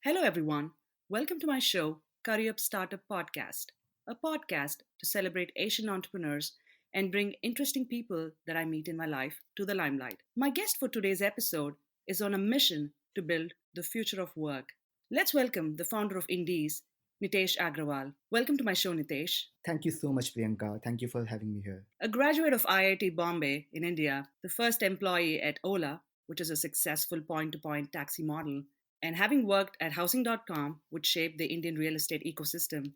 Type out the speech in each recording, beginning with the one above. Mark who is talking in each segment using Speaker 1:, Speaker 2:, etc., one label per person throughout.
Speaker 1: Hello, everyone. Welcome to my show, Career Up Startup Podcast, a podcast to celebrate Asian entrepreneurs and bring interesting people that I meet in my life to the limelight. My guest for today's episode is on a mission to build the future of work. Let's welcome the founder of Indiez, Nitesh Agrawal. Welcome to my show, Nitesh.
Speaker 2: Thank you so much, Priyanka. Thank you for having me here.
Speaker 1: A graduate of IIT Bombay in India, the first employee at Ola, which is a successful point to point taxi model, and having worked at housing.com, which shaped the Indian real estate ecosystem,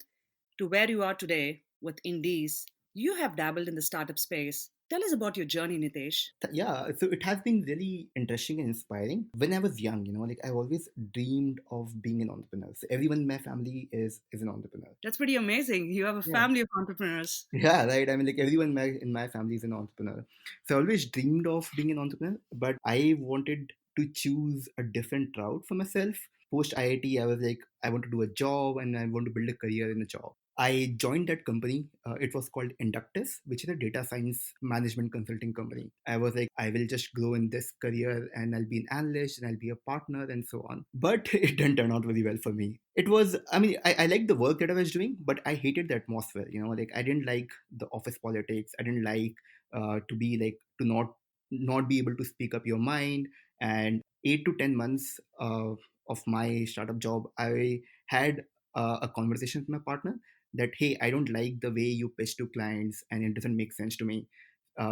Speaker 1: to where you are today with Indies, you have dabbled in the startup space. Tell us about your journey, Nitesh.
Speaker 2: Yeah, so it has been really interesting and inspiring. When I was young, I always dreamed of being an entrepreneur. So everyone in my family is an entrepreneur.
Speaker 1: That's pretty amazing. You have a
Speaker 2: Yeah.
Speaker 1: family of entrepreneurs.
Speaker 2: Yeah, right. I mean, like everyone in my family is an entrepreneur. So I always dreamed of being an entrepreneur, but I wanted to choose a different route for myself. Post IIT, I was like, I want to do a job and I want to build a career in a job. I joined that company. It was called Inductus, which is a data science management consulting company. I was like, I will just grow in this career and I'll be an analyst and I'll be a partner and so on. But it didn't turn out very well for me. It was, I mean, I liked the work that I was doing, but I hated the atmosphere. Like I didn't like the office politics. I didn't like to be like, to not be able to speak up your mind. And 8 to 10 months of my startup job, I had a conversation with my partner that, hey, I don't like the way you pitch to clients and it doesn't make sense to me.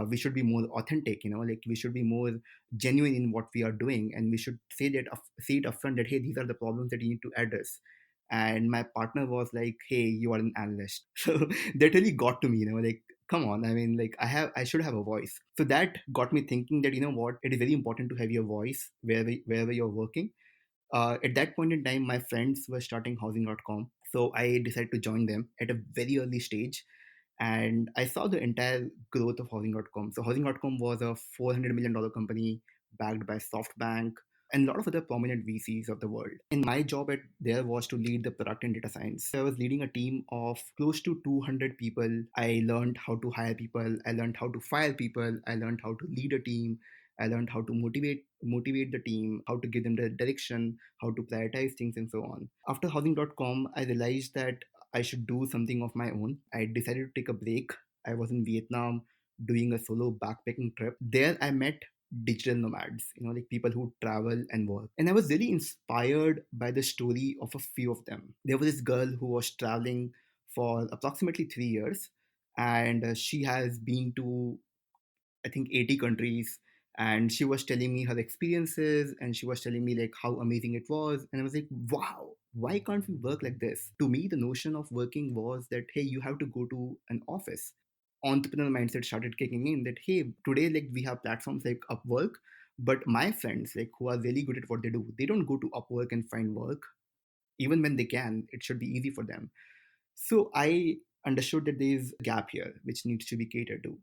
Speaker 2: We should be more authentic, like we should be more genuine in what we are doing, and we should say it upfront that, hey, these are the problems that you need to address. And my partner was like, hey, you are an analyst. So that really got to me, like, come on, I mean, like, I should have a voice. So that got me thinking that, what, it is very important to have your voice wherever you're working. At that point in time, my friends were starting housing.com. So I decided to join them at a very early stage. And I saw the entire growth of housing.com. So housing.com was a $400 million company backed by SoftBank and a lot of other prominent VCs of the world. And my job at there was to lead the product and data science. So I was leading a team of close to 200 people. I learned how to hire people. I learned how to fire people. I learned how to lead a team. I learned how to motivate the team, how to give them the direction, how to prioritize things, and so on. After housing.com, I realized that I should do something of my own. I decided to take a break. I was in Vietnam doing a solo backpacking trip. There I met digital nomads, like people who travel and work. And I was really inspired by the story of a few of them. There was this girl who was traveling for approximately 3 years, and she has been to, I think, 80 countries. And she was telling me her experiences, and she was telling me like how amazing it was. And I was like, wow, why can't we work like this? To me, the notion of working was that, hey, you have to go to an office. Entrepreneurial mindset started kicking in that, hey, today, like, we have platforms like Upwork, but my friends, like, who are really good at what they do, they don't go to Upwork and find work. Even when they can, it should be easy for them. So I understood that there is a gap here which needs to be catered to.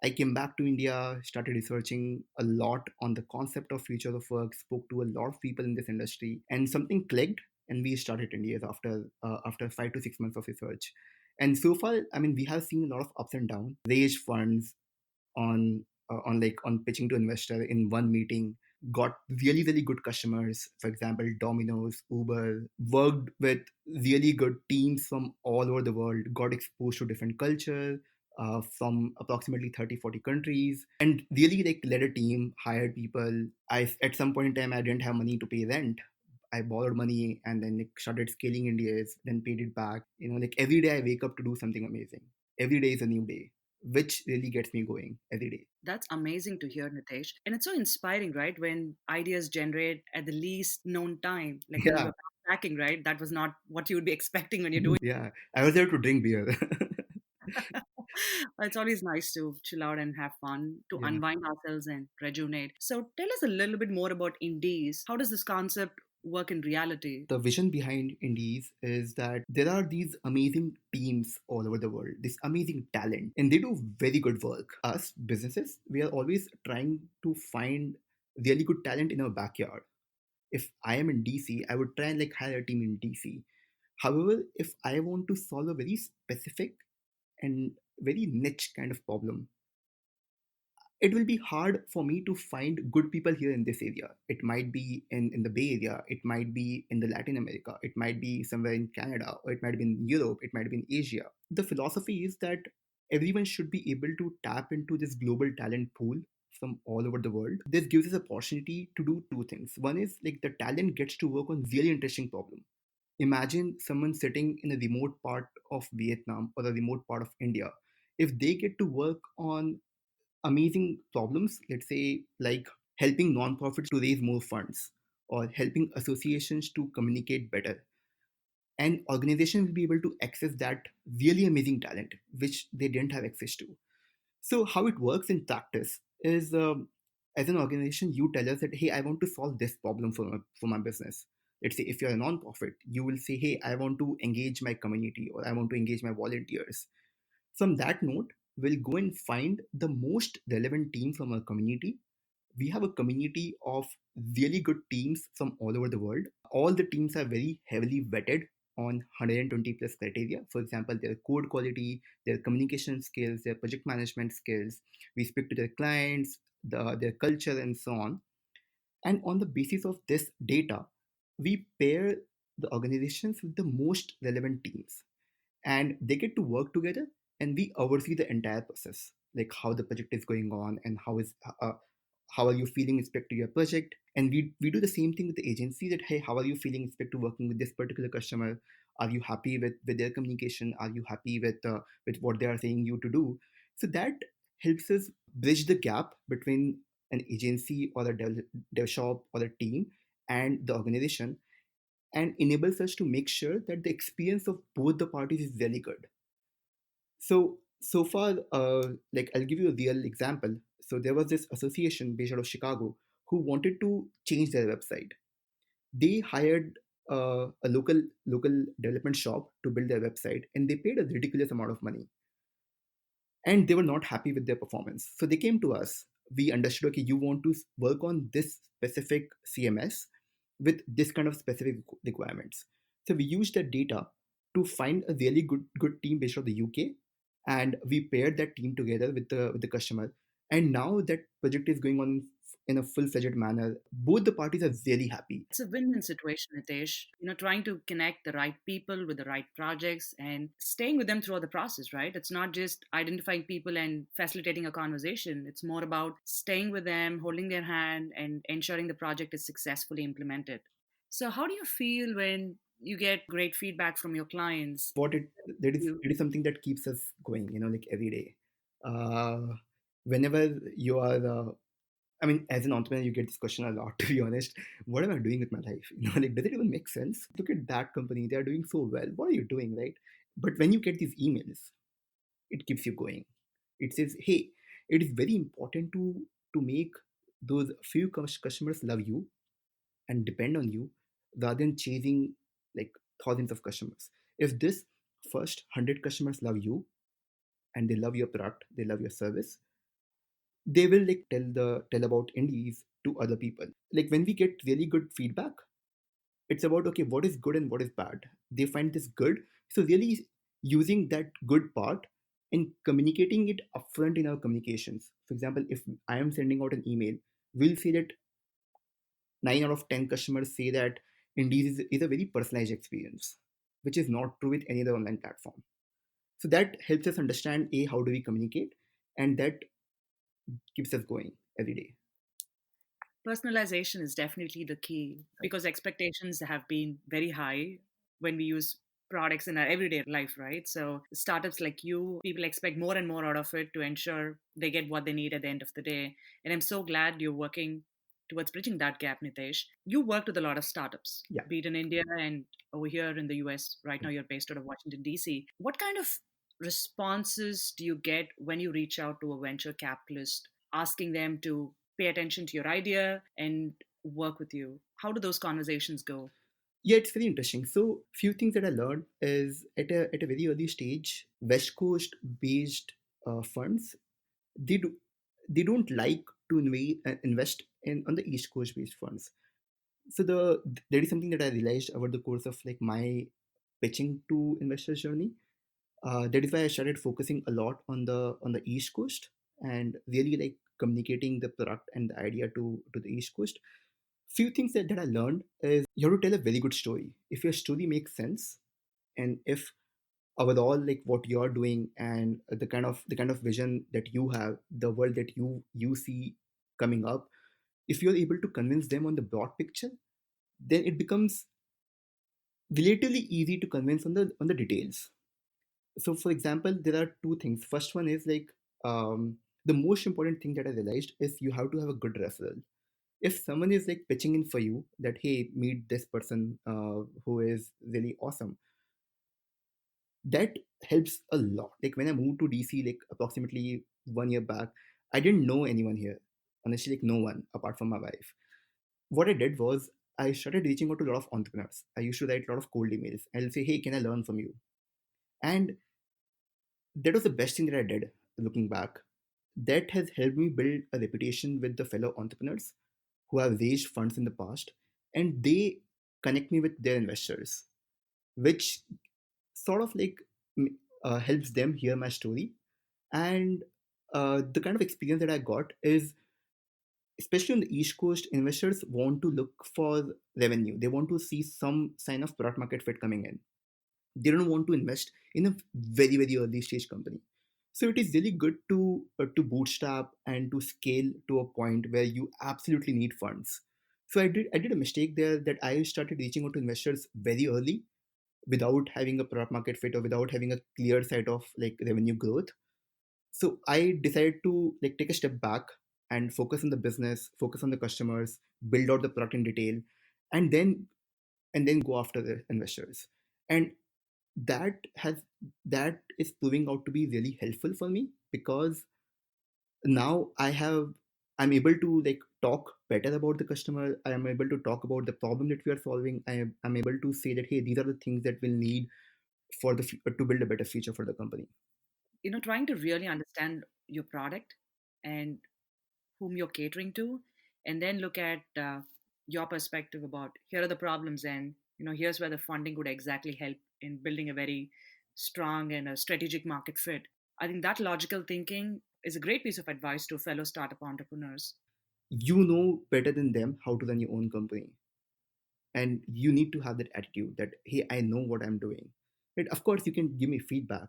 Speaker 2: I came back to India, started researching a lot on the concept of future of work, spoke to a lot of people in this industry, and something clicked, and we started Indiez after 5 to 6 months of research. And so far, I mean, we have seen a lot of ups and downs, raised funds on pitching to investor in one meeting, got really really good customers, for example Domino's, Uber, worked with really good teams from all over the world, got exposed to different culture from approximately 30-40 countries, and really like led a team, hired people. I At some point in time, I didn't have money to pay rent. I borrowed money and then like started scaling India's, then paid it back. Like every day I wake up to do something amazing. Every day is a new day, which really gets me going every day.
Speaker 1: That's amazing to hear, Nitesh. And it's so inspiring, right? When ideas generate at the least known time, like when you
Speaker 2: Yeah.
Speaker 1: were backpacking, right? That was not what you would be expecting when you're doing.
Speaker 2: Yeah, I was there to drink beer.
Speaker 1: It's always nice to chill out and have fun, to
Speaker 2: Yeah.
Speaker 1: unwind ourselves and rejuvenate. So tell us a little bit more about Indies. How does this concept work in reality?
Speaker 2: The vision behind Indies is that there are these amazing teams all over the world, this amazing talent, and they do very good work. Us businesses, we are always trying to find really good talent in our backyard. If I am in DC, I would try and like hire a team in DC. However, if I want to solve a very specific and very niche kind of problem, it will be hard for me to find good people here in this area. It might be in the Bay Area, it might be in the Latin America, it might be somewhere in Canada, or it might be in Europe, it might be in Asia. The philosophy is that everyone should be able to tap into this global talent pool from all over the world. This gives us opportunity to do two things. One is like the talent gets to work on really interesting problem. Imagine someone sitting in a remote part of Vietnam or a remote part of India. If they get to work on amazing problems, let's say like helping nonprofits to raise more funds or helping associations to communicate better, an organization will be able to access that really amazing talent which they didn't have access to. So how it works in practice is, as an organization, you tell us that, hey, I want to solve this problem for my business. Let's say if you're a nonprofit, you will say, hey, I want to engage my community or I want to engage my volunteers. From that note, we'll go and find the most relevant team from our community. We have a community of really good teams from all over the world. All the teams are very heavily vetted on 120 plus criteria. For example, their code quality, their communication skills, their project management skills. We speak to their clients, their culture, and so on. And on the basis of this data, we pair the organizations with the most relevant teams, and they get to work together, and we oversee the entire process, like how the project is going on and how are you feeling with respect to your project. And we do the same thing with the agency, that hey, how are you feeling with respect to working with this particular customer? Are you happy with their communication? Are you happy with what they are saying you to do? So that helps us bridge the gap between an agency or a dev shop or a team and the organization, and enables us to make sure that the experience of both the parties is really good. So far, like I'll give you a real example. So there was this association based out of Chicago who wanted to change their website. They hired a local development shop to build their website, and they paid a ridiculous amount of money, and they were not happy with their performance. So they came to us. We understood, okay, you want to work on this specific CMS with this kind of specific requirements. So we used that data to find a really good team based out of the UK, and we paired that team together with the customer. And now that project is going on in a full-fledged manner. Both the parties are really happy.
Speaker 1: It's a win-win situation, Nitesh. Trying to connect the right people with the right projects and staying with them throughout the process, right? It's not just identifying people and facilitating a conversation. It's more about staying with them, holding their hand, and ensuring the project is successfully implemented. So, how do you feel when you get great feedback from your clients?
Speaker 2: What it that is
Speaker 1: You
Speaker 2: it is something that keeps us going, like every day. Whenever you are I mean, as an entrepreneur, you get this question a lot, to be honest. What am I doing with my life? Like, does it even make sense? Look at that company. They are doing so well. What are you doing, right? But when you get these emails, it keeps you going. It says, hey, it is very important to make those few customers love you and depend on you rather than chasing like thousands of customers. If this first 100 customers love you and they love your product, they love your service, they will like tell about Indies to other people. Like when we get really good feedback, it's about, okay, what is good and what is bad. They find this good, so really using that good part and communicating it upfront in our communications. For example, if I am sending out an email, we'll say that 9 out of 10 customers say that Indies is a very personalized experience, which is not true with any other online platform. So that helps us understand a how do we communicate, and that keeps us going every day.
Speaker 1: Personalization is definitely the key because expectations have been very high when we use products in our everyday life, right? So, startups like you, people expect more and more out of it to ensure they get what they need at the end of the day. And I'm so glad you're working towards bridging that gap, Nitesh. You worked with a lot of startups,
Speaker 2: Yeah.
Speaker 1: be it in India and over here in the US. Right now, you're based out of Washington, D.C. What kind of responses do you get when you reach out to a venture capitalist asking them to pay attention to your idea and work with you? How do those conversations go?
Speaker 2: Yeah, it's very interesting. So, few things that I learned is at a very early stage, West Coast based funds, they do they don't like to invest in on the East Coast based funds. So there is something that I realized over the course of like my pitching to investors journey. That is why I started focusing a lot on the East Coast and really like communicating the product and the idea to the East Coast, few things that I learned is you have to tell a very good story. If your story makes sense, and if overall like what you're doing and the kind of vision that you have, the world that you see coming up, if you're able to convince them on the broad picture, then it becomes relatively easy to convince on the details. So for example, there are two things. First one is like, the most important thing that I realized is you have to have a good referral. If someone is like pitching in for you that, hey, meet this person who is really awesome, that helps a lot. Like when I moved to DC like approximately 1 year back, I didn't know anyone here, honestly, like no one apart from my wife. What I did was I started reaching out to a lot of entrepreneurs. I used to write a lot of cold emails. I'll say, hey, can I learn from you? And that was the best thing that I did. Looking back, that has helped me build a reputation with the fellow entrepreneurs who have raised funds in the past, and they connect me with their investors, which sort of like helps them hear my story. And the kind of experience that I got is, especially on the East Coast, investors want to look for revenue. They want to see some sign of product market fit coming in. They don't want to invest in a very very early stage company. So it is really good to bootstrap and to scale to a point where you absolutely need funds. So I did a mistake there, that I started reaching out to investors very early without having a product market fit or without having a clear sight of like revenue growth. So I decided to like take a step back and focus on the business, focus on the customers, build out the product in detail, and then go after the investors. And that has that is proving out to be really helpful for me, because now I'm able to like talk better about the customer. I am able to talk about the problem that we are solving. I'm able to say that, hey, these are the things that we'll need for to build a better future for the company.
Speaker 1: Trying to really understand your product and whom you're catering to, and then look at your perspective about here are the problems, and here's where the funding would exactly help in building a very strong and a strategic market fit. I think that logical thinking is a great piece of advice to fellow startup entrepreneurs.
Speaker 2: You know better than them how to run your own company, and you need to have that attitude that, hey, I know what I'm doing. Right? Of course you can give me feedback,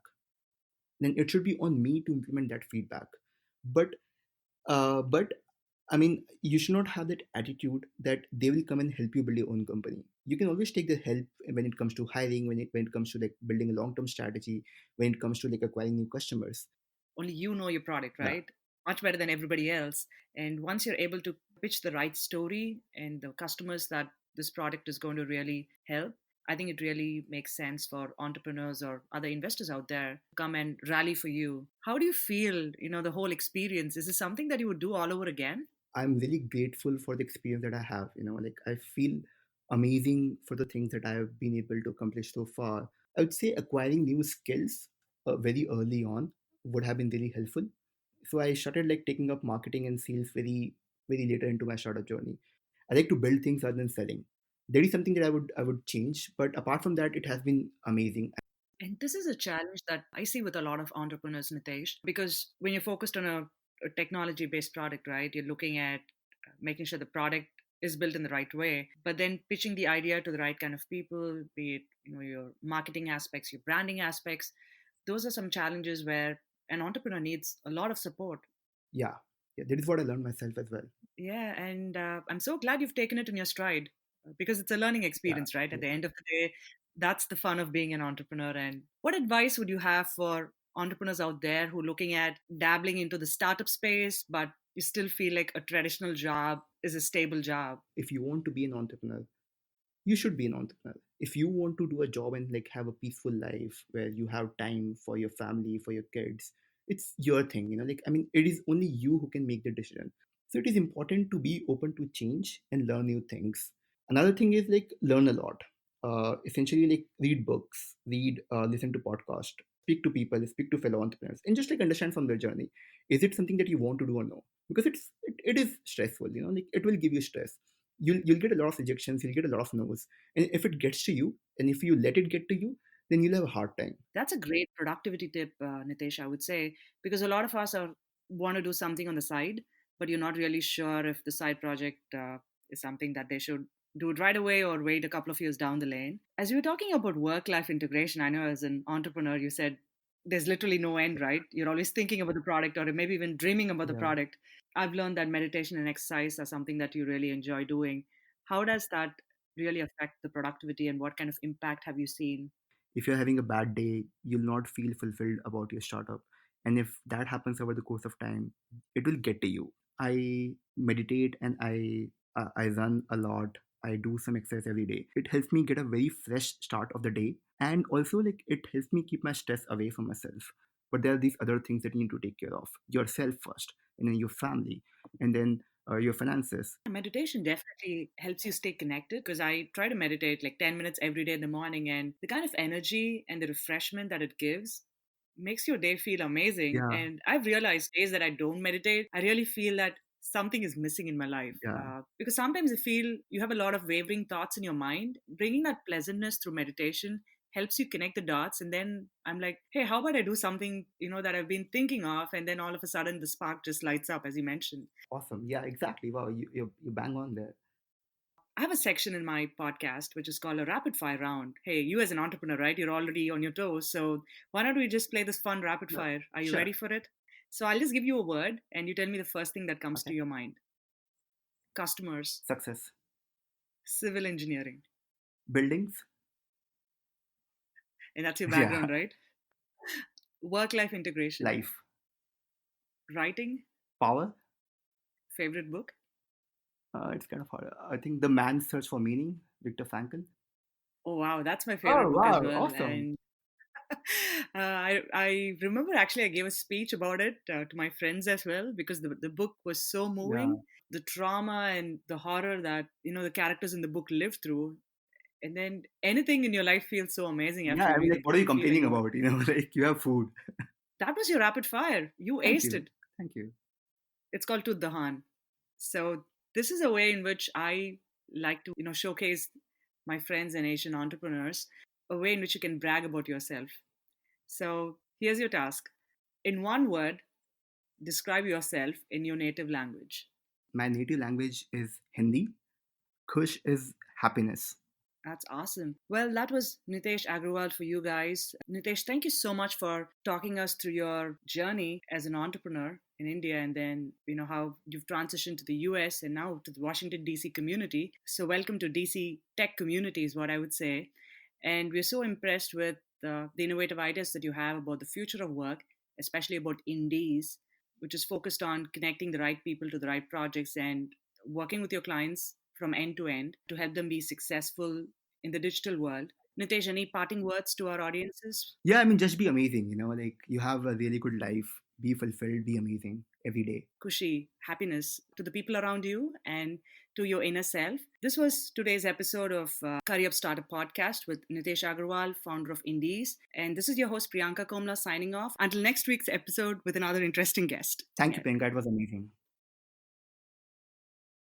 Speaker 2: then it should be on me to implement that feedback. But I mean, you should not have that attitude that they will come and help you build your own company. You can always take the help when it comes to hiring, when it comes to like building a long term strategy, when it comes to like acquiring new customers.
Speaker 1: Only you know your product,
Speaker 2: Yeah,
Speaker 1: right? Much better than everybody else. And once you're able to pitch the right story and the customers that this product is going to really help, I think it really makes sense for entrepreneurs or other investors out there to come and rally for you. How do you feel, the whole experience? Is this something that you would do all over again?
Speaker 2: I'm really grateful for the experience that I have. Like I feel amazing for the things that I have been able to accomplish so far. I would say acquiring new skills very early on would have been really helpful. So I started like taking up marketing and sales very very later into my startup journey. I like to build things rather than selling. That is something that I would change, but apart from that, it has been amazing.
Speaker 1: And this is a challenge that I see with a lot of entrepreneurs, Nitesh, because when you're focused on a technology based product, right, you're looking at making sure the product is built in the right way, but then pitching the idea to the right kind of people, be it, your marketing aspects, your branding aspects. Those are some challenges where an entrepreneur needs a lot of support.
Speaker 2: Yeah, yeah, that is what I learned myself as well.
Speaker 1: Yeah, and I'm so glad you've taken it in your stride because it's a learning
Speaker 2: Yeah,
Speaker 1: experience, right? At
Speaker 2: yeah.
Speaker 1: the end of the day, that's the fun of being an entrepreneur. And what advice would you have for entrepreneurs out there who are looking at dabbling into the startup space, but you still feel like a traditional job is a stable job?
Speaker 2: If you want to be an entrepreneur, you should be an entrepreneur. If you want to do a job and like have a peaceful life where you have time for your family, for your kids, it's your thing. Like I mean, it is only you who can make the decision. So it is important to be open to change and learn new things. Another thing is like learn a lot. Essentially, like read books, listen to podcasts, speak to people, speak to fellow entrepreneurs, and just like understand from their journey. Is it something that you want to do or no? Because it is stressful. Like it will give you stress. You'll get a lot of rejections. You'll get a lot of no's, and if it gets to you, and if you let it get to you, then you'll have a hard time.
Speaker 1: That's a great productivity tip, Nitesh, I would say, because a lot of us want to do something on the side. but you're not really sure if the side project is something that they should do it right away or wait a couple of years down the lane. As you were talking about work life integration, I know as an entrepreneur, you said there's literally no end, right? You're always thinking about the product or maybe even dreaming about the
Speaker 2: Yeah.
Speaker 1: product. I've learned that meditation and exercise are something that you really enjoy doing. How does that really affect the productivity and what kind of impact have you seen?
Speaker 2: If you're having a bad day, you'll not feel fulfilled about your startup. And if that happens over the course of time, it will get to you. I meditate and I run a lot. I do some exercise every day. It helps me get a very fresh start of the day, and also like it helps me keep my stress away from myself. But there are these other things that you need to take care of: yourself first, and then your family, and then your finances.
Speaker 1: Meditation definitely helps you stay connected because I try to meditate like 10 minutes every day in the morning, and the kind of energy and the refreshment that it gives makes your day feel amazing.
Speaker 2: Yeah,
Speaker 1: And I've realized days that I don't meditate, I really feel that something is missing in my life.
Speaker 2: yeah.
Speaker 1: Because sometimes I feel you have a lot of wavering thoughts in your mind. Bringing that pleasantness through meditation helps you connect the dots. And then I'm like, hey, how about I do something, that I've been thinking of? And then all of a sudden the spark just lights up, as you mentioned.
Speaker 2: Awesome. Yeah, exactly. Wow, you bang on there.
Speaker 1: I have a section in my podcast which is called a rapid fire round. Hey, you as an entrepreneur, right? You're already on your toes. So why don't we just play this fun rapid
Speaker 2: Yeah,
Speaker 1: fire? Are you
Speaker 2: sure.
Speaker 1: ready for it? So I'll just give you a word and you tell me the first thing that comes to
Speaker 2: Okay.
Speaker 1: your mind. Customers,
Speaker 2: Success.
Speaker 1: civil engineering.
Speaker 2: Buildings.
Speaker 1: And that's your
Speaker 2: Yeah.
Speaker 1: background, right? Work life integration.
Speaker 2: Life.
Speaker 1: Writing,
Speaker 2: Power.
Speaker 1: favorite book.
Speaker 2: It's kind of hard. I think The Man's Search for Meaning, Viktor Frankl.
Speaker 1: Oh, wow. That's my
Speaker 2: Oh
Speaker 1: favorite book as
Speaker 2: wow,
Speaker 1: well.
Speaker 2: awesome.
Speaker 1: And I remember actually I gave a speech about it to my friends as well because the book was so
Speaker 2: Yeah.
Speaker 1: moving. The trauma and the horror that the characters in the book lived through, and then anything in your life feels so amazing
Speaker 2: Yeah,
Speaker 1: after
Speaker 2: I
Speaker 1: you
Speaker 2: mean,
Speaker 1: read a
Speaker 2: like, what are
Speaker 1: book.
Speaker 2: you
Speaker 1: You feel like
Speaker 2: complaining
Speaker 1: no,
Speaker 2: about? Like you have food.
Speaker 1: that was your rapid fire. You
Speaker 2: Thank
Speaker 1: aced
Speaker 2: you.
Speaker 1: it.
Speaker 2: Thank you.
Speaker 1: It's called Tut Dahan. So this is a way in which I like to showcase my friends and Asian entrepreneurs, a way in which you can brag about yourself. So here's your task. In one word, describe yourself in your native language.
Speaker 2: My native language is Hindi. Khush is happiness.
Speaker 1: That's awesome. Well, that was Nitesh Agrawal for you guys. Nitesh, thank you so much for talking us through your journey as an entrepreneur in India and then, how you've transitioned to the US and now to the Washington, D.C. community. So, welcome to DC tech community, is what I would say. And we're so impressed with the innovative ideas that you have about the future of work, especially about Indies, which is focused on connecting the right people to the right projects and working with your clients from end to end to help them be successful in the digital world. Nitesh, any parting words to our audiences?
Speaker 2: Yeah, I mean, just be amazing. Like you have a really good life. Be fulfilled. Be amazing every day.
Speaker 1: Kushi, happiness to the people around you and to your inner self. This was today's episode of Career Up Startup Podcast with Nitesh Agrawal, founder of Indies. And this is your host, Priyanka Komala, signing off. Until next week's episode with another interesting guest. Take
Speaker 2: Thank you,
Speaker 1: care.
Speaker 2: Penka. It was amazing.